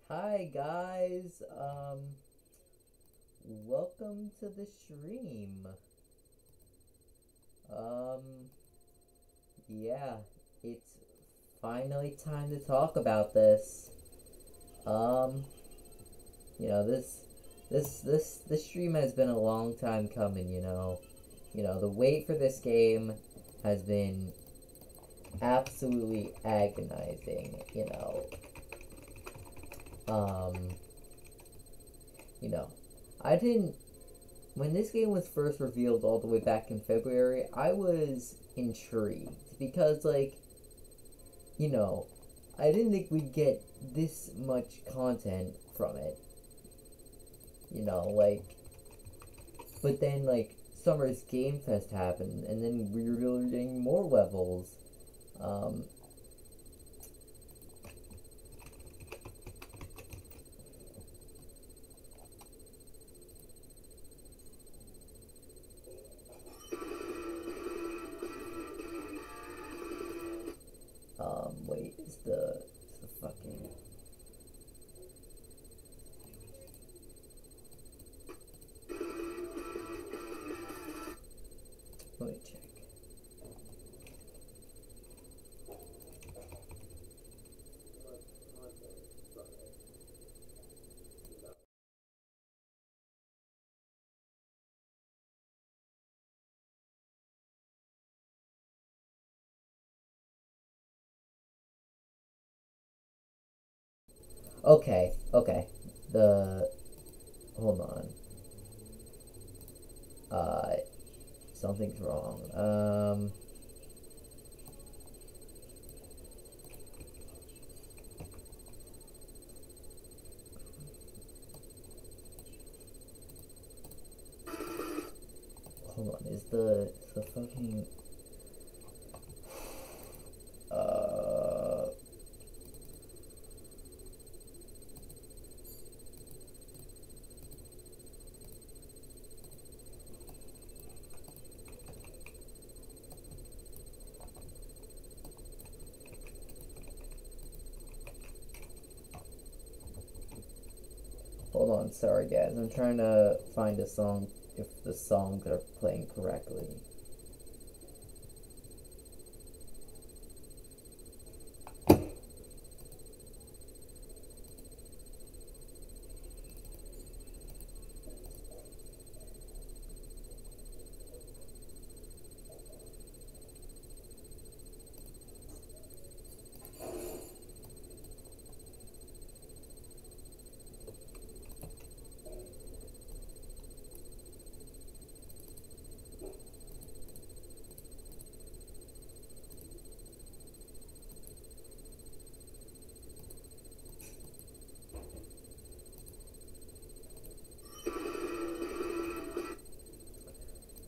Hi guys, welcome to the stream. Um, yeah, it's finally time to talk about this. Um, this stream has been a long time coming. The wait for this game has been absolutely agonizing. Um, you know, I didn't when this game was first revealed all the way back in February, I was intrigued because, you know, I didn't think we'd get this much content from it. You know, like, but then, Summer's Game Fest happened, and then we were getting more levels. Um, wait, is the fucking. Let me check. Okay. The. Hold on. Uh, Something's wrong. Hold on. Is the fucking. Uh, Hold on, sorry guys. I'm trying to find a song if the songs are playing correctly.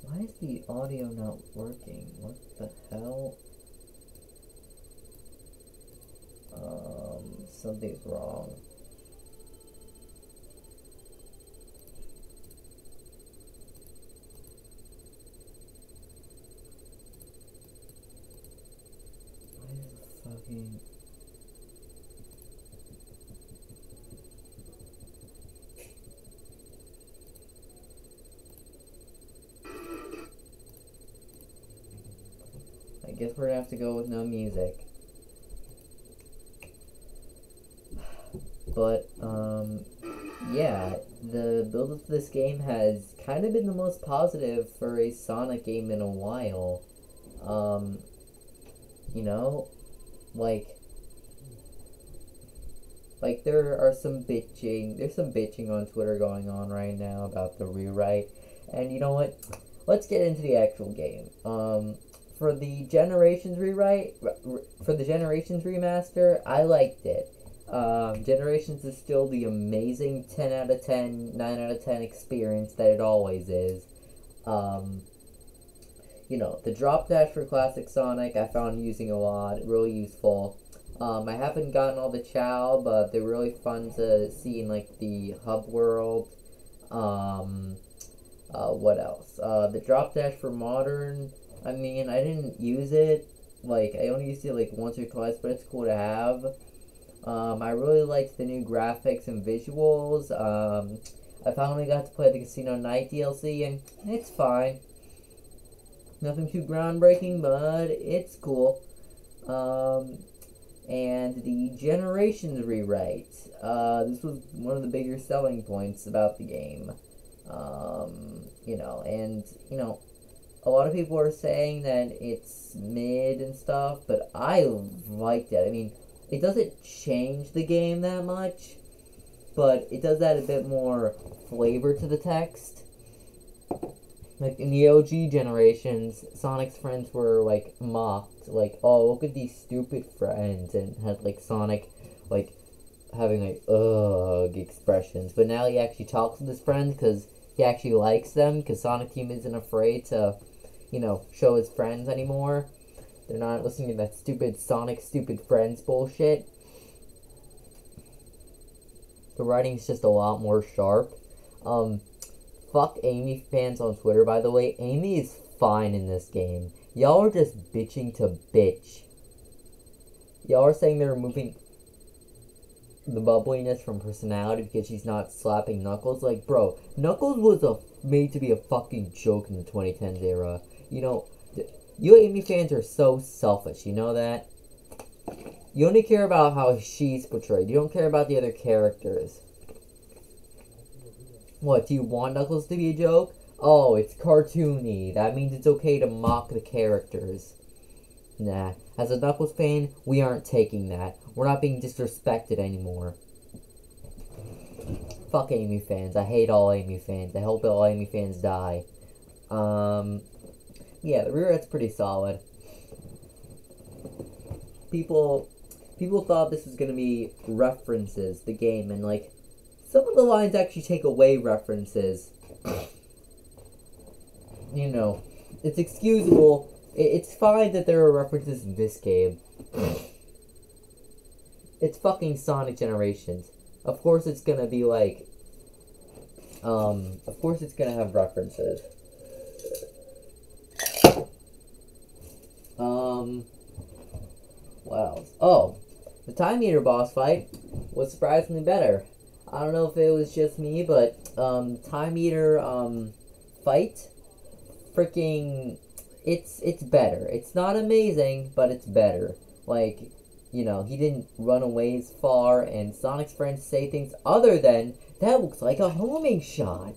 Why is the audio not working? What the hell? Something's wrong. Why is the fucking... I guess we're gonna have to go with no music. But, yeah, the build of this game has kind of been the most positive for a Sonic game in a while. Um, you know, like, there's some bitching on Twitter going on right now about the rewrite. And you know what? Let's get into the actual game. For the Generations rewrite, for the Generations remaster, I liked it. Generations is still the amazing 10 out of 10, 9 out of 10 experience that it always is. Um, the drop dash for Classic Sonic I found using a lot, really useful. I haven't gotten all the Chow, but they're really fun to see in like the hub world. Um, what else? The drop dash for modern. I mean, I didn't use it. Like I only used it like once or twice, but it's cool to have. I really liked the new graphics and visuals. I finally got to play the Casino Night DLC, and it's fine. Nothing too groundbreaking, but it's cool. And the Generations rewrite. This was one of the bigger selling points about the game. A lot of people are saying that it's mid and stuff, but I liked it. I mean, it doesn't change the game that much, but it does add a bit more flavor to the text. Like, in the OG Generations, Sonic's friends were, like, mocked. Like, oh, look at these stupid friends, and had, like, Sonic, like, having, like, ugh expressions. But now he actually talks with his friends, because he actually likes them, because Sonic Team isn't afraid to, show his friends anymore. They're not listening to that stupid Sonic stupid friends bullshit. The writing's just a lot more sharp. Fuck Amy fans on Twitter, by the way. Amy is fine in this game. Y'all are just bitching to bitch. Y'all are saying they're removing the bubbliness from personality because she's not slapping Knuckles. Like, bro, Knuckles was made to be a fucking joke in the 2010s era. You Amy fans are so selfish, you know that? You only care about how she's portrayed. You don't care about the other characters. What, do you want Knuckles to be a joke? Oh, it's cartoony. That means it's okay to mock the characters. Nah. As a Knuckles fan, we aren't taking that. We're not being disrespected anymore. Fuck Amy fans. I hate all Amy fans. I hope all Amy fans die. Yeah, the rewrite's pretty solid. People thought this was gonna be references, the game, and, like, some of the lines actually take away references. It's excusable. It's fine that there are references in this game. It's fucking Sonic Generations. Of course it's gonna be like, of course it's gonna have references. What else? Oh, the Time Eater boss fight was surprisingly better. I don't know if it was just me, but, Time Eater, fight, freaking, it's better. It's not amazing, but it's better. Like, he didn't run away as far, and Sonic's friends say things other than, that looks like a homing shot.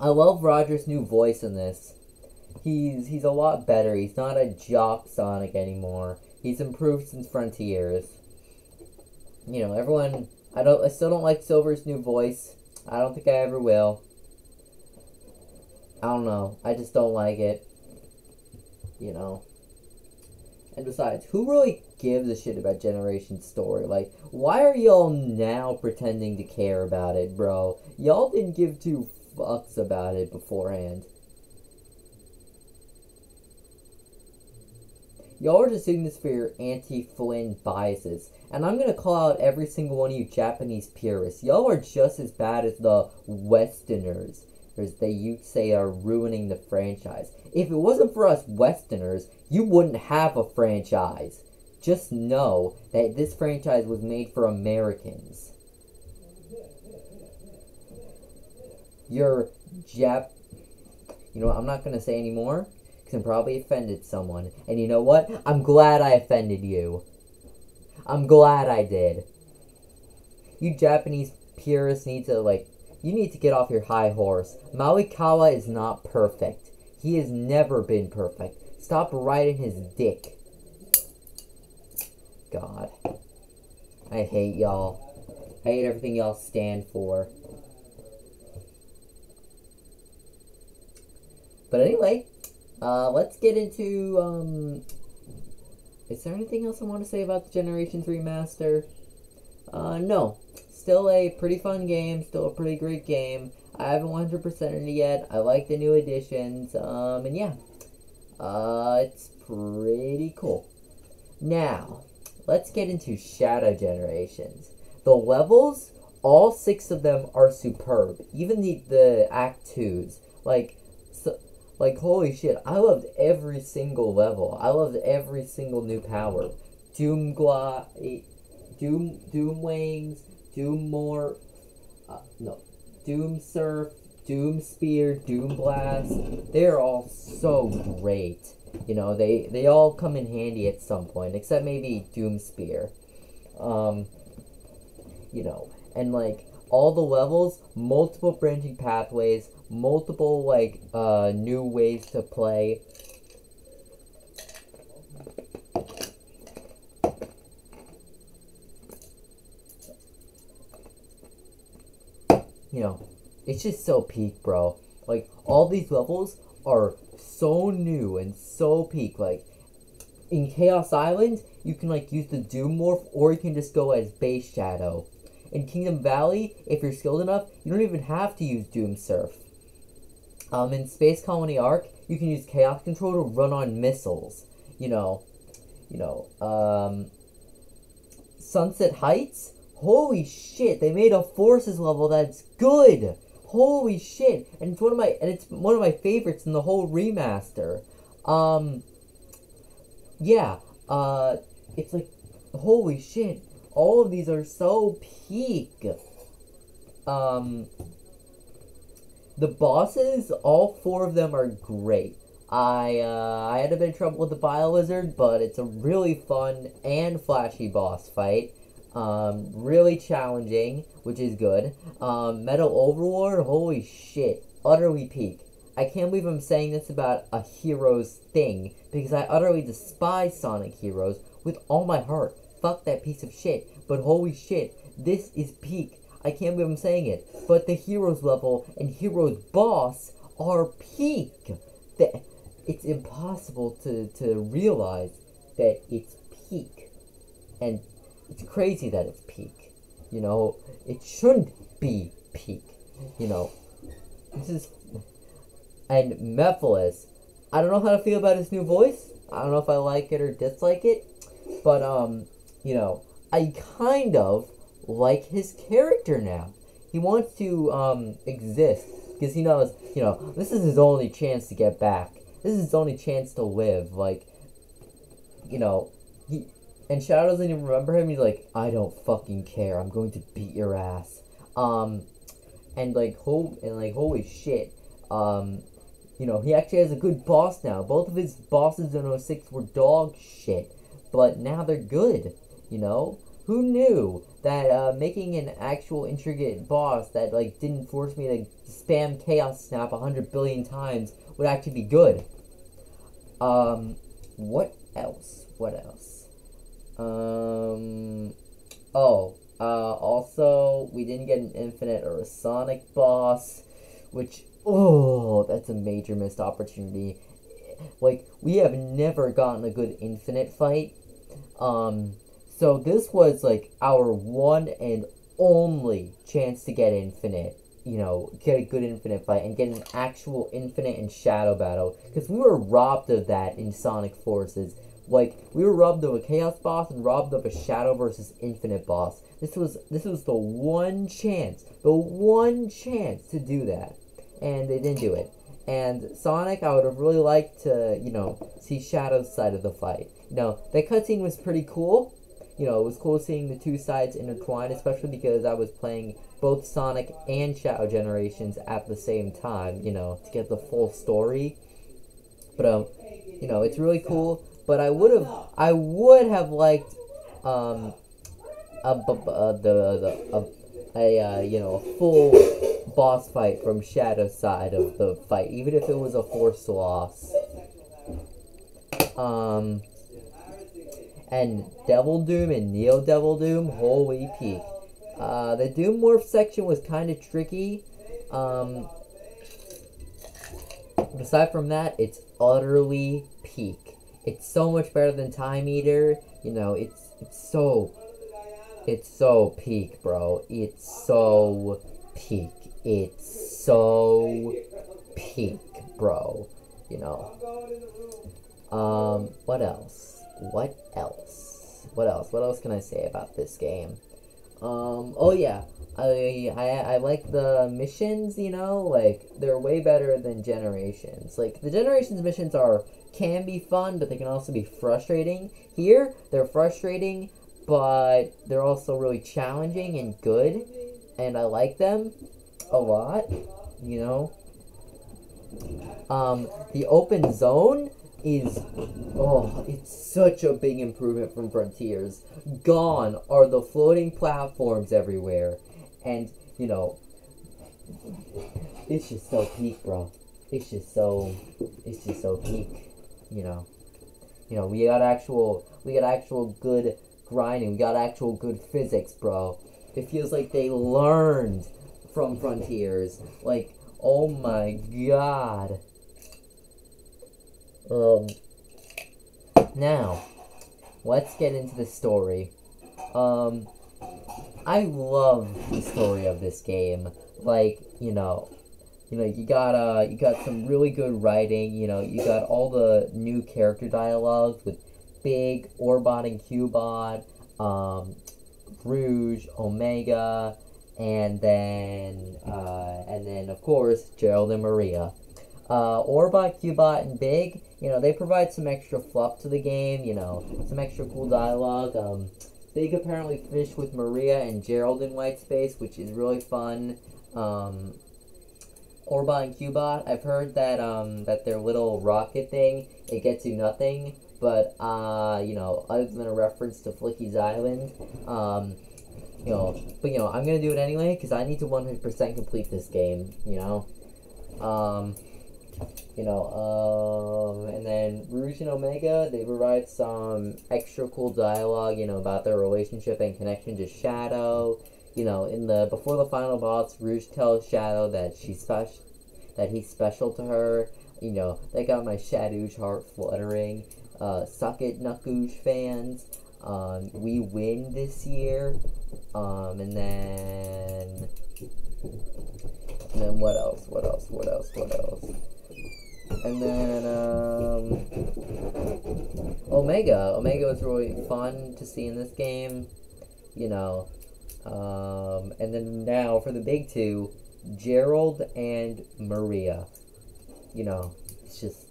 I love Roger's new voice in this. He's a lot better. He's not a jock Sonic anymore. He's improved since Frontiers. Everyone, I still don't like Silver's new voice. I don't think I ever will. I don't know. I just don't like it. And besides, who really gives a shit about Generation's story? Like, why are y'all now pretending to care about it, bro? Y'all didn't give two fucks about it beforehand. Y'all are just doing this for your anti-Flynn biases. And I'm gonna call out every single one of you Japanese purists. Y'all are just as bad as the Westerners, as they used to say are ruining the franchise. If it wasn't for us Westerners, you wouldn't have a franchise. Just know that this franchise was made for Americans. I'm not gonna say anymore, because I probably offended someone. And you know what? I'm glad I offended you. I'm glad I did. You Japanese purists need to, you need to get off your high horse. Maui-Kawa is not perfect. He has never been perfect. Stop riding his dick. God. I hate y'all. I hate everything y'all stand for. But anyway, let's get into, is there anything else I want to say about the Generations remaster? No. Still a pretty fun game, still a pretty great game. I haven't 100%ed it yet. I like the new additions, and yeah. It's pretty cool. Now, let's get into Shadow Generations. The levels, all 6 of them are superb. Even the Act 2s. Holy shit, I loved every single level. I loved every single new power. Doom Wings, Doom Morph, no, Doom Surf, Doom Spear, Doom Blast. They're all so great. You know, they all come in handy at some point, except maybe Doom Spear. You know, and like all the levels, multiple branching pathways, multiple like new ways to play. You know, it's just so peak, bro. Like all these levels are so new and so peak. Like in Chaos Island, you can like use the Doom Morph, or you can just go as Base Shadow. In Kingdom Valley, if you're skilled enough, you don't even have to use Doom Surf. In Space Colony Arc, you can use Chaos Control to run on missiles. Sunset Heights, holy shit, they made a Forces level that's good. Holy shit, and it's one of my favorites in the whole remaster. It's like, holy shit, all of these are so peak. The bosses, all 4 of them are great. I had a bit of trouble with the Biolizard, but it's a really fun and flashy boss fight. Really challenging, which is good. Metal Overlord, holy shit, utterly peak. I can't believe I'm saying this about a Heroes thing, because I utterly despise Sonic Heroes with all my heart. Fuck that piece of shit. But holy shit, this is peak. I can't believe I'm saying it. But the Heroes level and Heroes boss are peak. It's impossible to realize that it's peak. And it's crazy that it's peak. You know, it shouldn't be peak. You know, this is... And Mephiles, I don't know how to feel about his new voice. I don't know if I like it or dislike it. But, you know, I kind of like his character now. He wants to, exist. Because he knows, you know, this is his only chance to get back. This is his only chance to live. Like, you know, and Shadow doesn't even remember him. He's like, I don't fucking care. I'm going to beat your ass. Holy shit. You know, he actually has a good boss now. Both of his bosses in 06 were dog shit. But now they're good, you know? Who knew that, making an actual intricate boss that, like, didn't force me to spam Chaos Snap 100 billion times would actually be good? What else? Also, we didn't get an Infinite or a Sonic boss, which... Oh, that's a major missed opportunity. Like, we have never gotten a good Infinite fight. So this was, like, our one and only chance to get Infinite. You know, get a good Infinite fight and get an actual Infinite and Shadow battle. Because we were robbed of that in Sonic Forces. Like, we were robbed of a Chaos boss and robbed of a Shadow versus Infinite boss. This was the one chance to do that. And they didn't do it. And Sonic, I would have really liked to, you know, see Shadow's side of the fight. You know, that cutscene was pretty cool. You know, it was cool seeing the two sides intertwine, especially because I was playing both Sonic and Shadow generations at the same time, you know, to get the full story. But, you know, it's really cool. But I would have liked, a full boss fight from Shadow's side of the fight, even if it was a forced loss. And Devil Doom and Neo Devil Doom, holy peak. The Doom Morph section was kind of tricky. But aside from that, it's utterly peak. It's so much better than Time Eater. You know, it's so peak, bro. It's so peak. It's so peak, bro. You know. What else? What else can I say about this game? Oh yeah. I like the missions, you know, like, they're way better than Generations. Like, the Generations missions are can be fun, but they can also be frustrating. Here, they're frustrating, but they're also really challenging and good, and I like them a lot, you know. The open zone is, oh, it's such a big improvement from Frontiers. Gone are the floating platforms everywhere, and, you know, it's just so peak, bro. It's just so peak, you know. You know, we got actual good grinding. We got actual good physics, bro. It feels like they learned from Frontiers. Like, oh my god. Now, let's get into the story. I love the story of this game. Like, you got some really good writing. You know, you got all the new character dialogues with Big, Orbot and Cubot, Rouge, Omega, and then of course Gerald and Maria. Orbot, Cubot, and Big, you know, they provide some extra fluff to the game. You know, some extra cool dialogue. Big apparently fished with Maria and Gerald in White Space, which is really fun. Orbot and Cubot, I've heard that that their little rocket thing, it gets you nothing, but you know, other than a reference to Flicky's Island, you know, but you know, I'm gonna do it anyway because I need to 100% complete this game. You know, and then Rouge and Omega, they provide some extra cool dialogue, you know, about their relationship and connection to Shadow. You know, before the final boss, Rouge tells Shadow that he's special to her. You know, that got my Shadoosh heart fluttering. Suck it, Nuckoosh fans. We win this year. And then what else? And then, Omega. Omega was really fun to see in this game, you know. And then now for the big two, Gerald and Maria. You know, it's just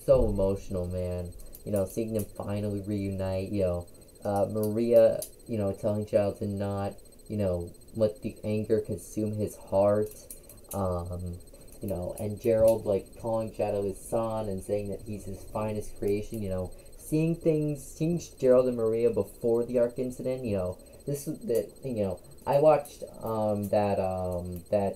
so emotional, man. You know, seeing them finally reunite, you know. Maria, you know, telling Gerald to not, you know, let the anger consume his heart. You know, and Gerald, like, calling Shadow his son and saying that he's his finest creation, you know. Seeing Gerald and Maria before the Ark incident, you know, I watched, the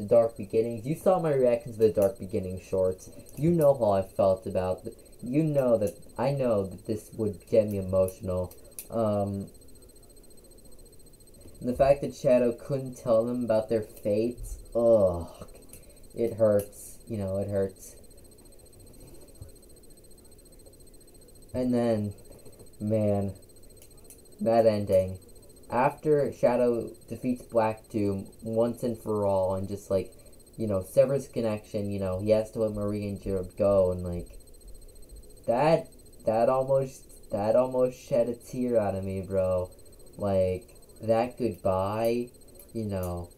Dark Beginnings. You saw my reaction to the Dark Beginnings shorts. You know how I felt about I know that this would get me emotional. And the fact that Shadow couldn't tell them about their fates, ugh. It hurts, you know, it hurts. And then, man, that ending. After Shadow defeats Black Doom once and for all and just, like, you know, severs connection, you know, he has to let Marie and Gerald go, and, like, that almost shed a tear out of me, bro. Like, that goodbye, you know,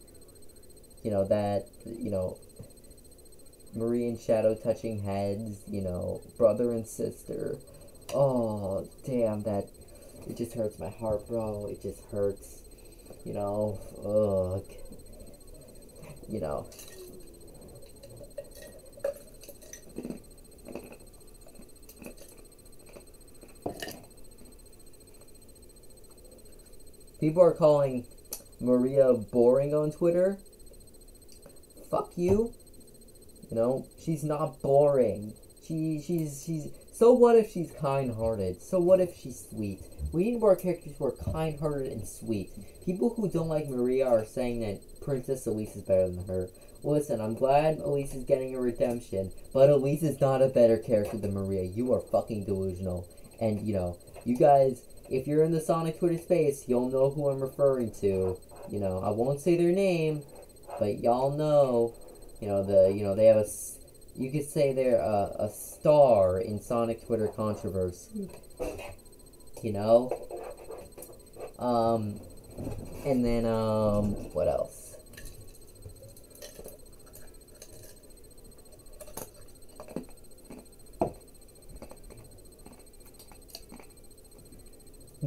Marie and Shadow touching heads, you know, brother and sister. Oh, damn, it just hurts my heart, bro. It just hurts, you know, ugh. You know. People are calling Maria boring on Twitter. Fuck you. You know, she's not boring. She's so what if she's kind-hearted? So what if she's sweet? We need more characters who are kind-hearted and sweet. People who don't like Maria are saying that Princess Elise is better than her. Listen, I'm glad Elise is getting a redemption, but Elise is not a better character than Maria. You are fucking delusional. And, you know, you guys, if you're in the Sonic Twitter space, you'll know who I'm referring to. You know, I won't say their name, but y'all know. You know, they have you could say they're a star in Sonic Twitter controversy. You know? And then, what else?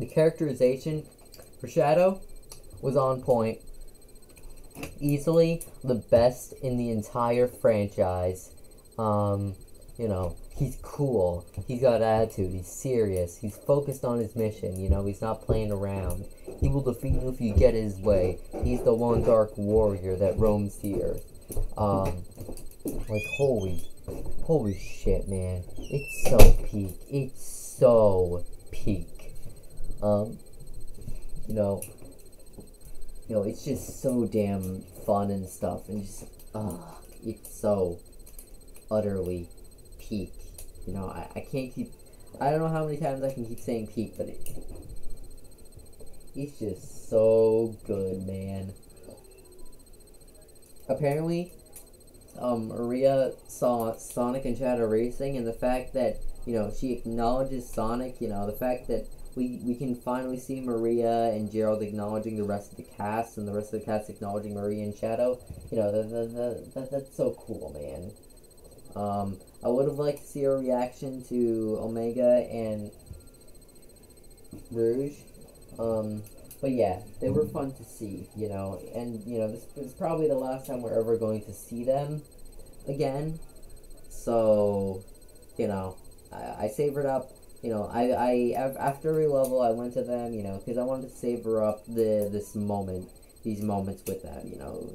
The characterization for Shadow was on point. Easily the best in the entire franchise. You know, he's cool. He's got attitude. He's serious. He's focused on his mission. You know, he's not playing around. He will defeat you if you get his way. He's the one dark warrior that roams the earth. Like, holy shit, man. It's so peak. It's so peak. You know, it's just so damn fun and stuff, and just, it's so utterly peak. You know, I can't keep, I don't know how many times I can keep saying peak, but it's just so good, man. Apparently, Maria saw Sonic and Shadow racing, and the fact that, you know, she acknowledges Sonic, you know, the fact that we can finally see Maria and Gerald acknowledging the rest of the cast, and the rest of the cast acknowledging Maria and Shadow, you know, that's so cool, man. I would have liked to see a reaction to Omega and Rouge, but yeah, they were fun to see, you know, and, you know, this is probably the last time we're ever going to see them again, so, you know, I savored up, you know, after every level, I went to them, you know, because I wanted to savor up these moments with them, you know,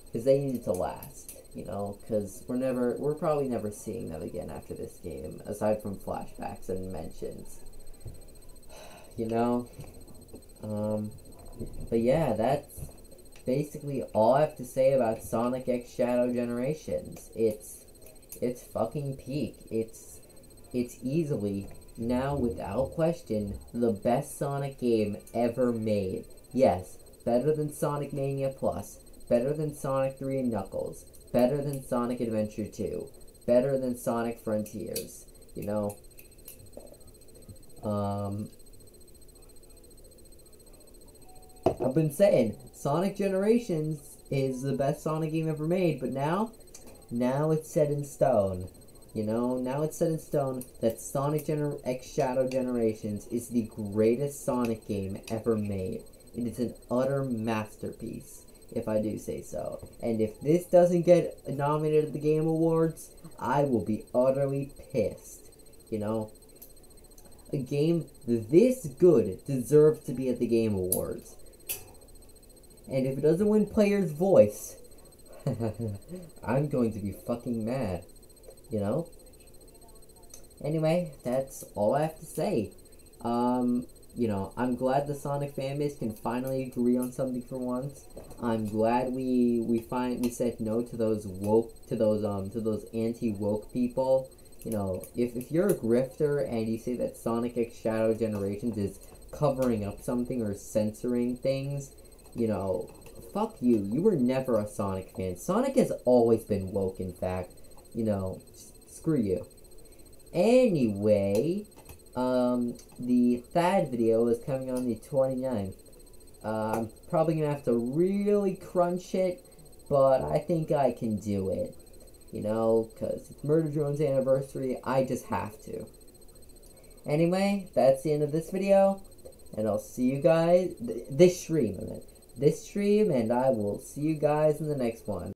because they needed to last, you know, because we're probably never seeing them again after this game, aside from flashbacks and mentions, you know, but yeah, that's basically all I have to say about Sonic X Shadow Generations. It's fucking peak. It's easily, now without question, the best Sonic game ever made. Yes, better than Sonic Mania Plus, better than Sonic 3 and Knuckles, better than Sonic Adventure 2, better than Sonic Frontiers, you know. I've been saying, Sonic Generations is the best Sonic game ever made, but now it's set in stone. You know, now it's set in stone that Sonic X Shadow Generations is the greatest Sonic game ever made. It is an utter masterpiece, if I do say so. And if this doesn't get nominated at the Game Awards, I will be utterly pissed. You know, a game this good deserves to be at the Game Awards. And if it doesn't win Player's Voice, I'm going to be fucking mad. You know? Anyway, that's all I have to say. You know, I'm glad the Sonic fanbase can finally agree on something for once. I'm glad we said no to those anti-woke people. You know, if you're a grifter and you say that Sonic X Shadow Generations is covering up something or censoring things, you know, fuck you. You were never a Sonic fan. Sonic has always been woke, in fact. You know, screw you. Anyway, the Thad video is coming on the 29th. I'm probably gonna have to really crunch it, but I think I can do it. You know, because it's Murder Drone's anniversary, I just have to. Anyway, that's the end of this video, and I'll see you guys, this stream, and I will see you guys in the next one.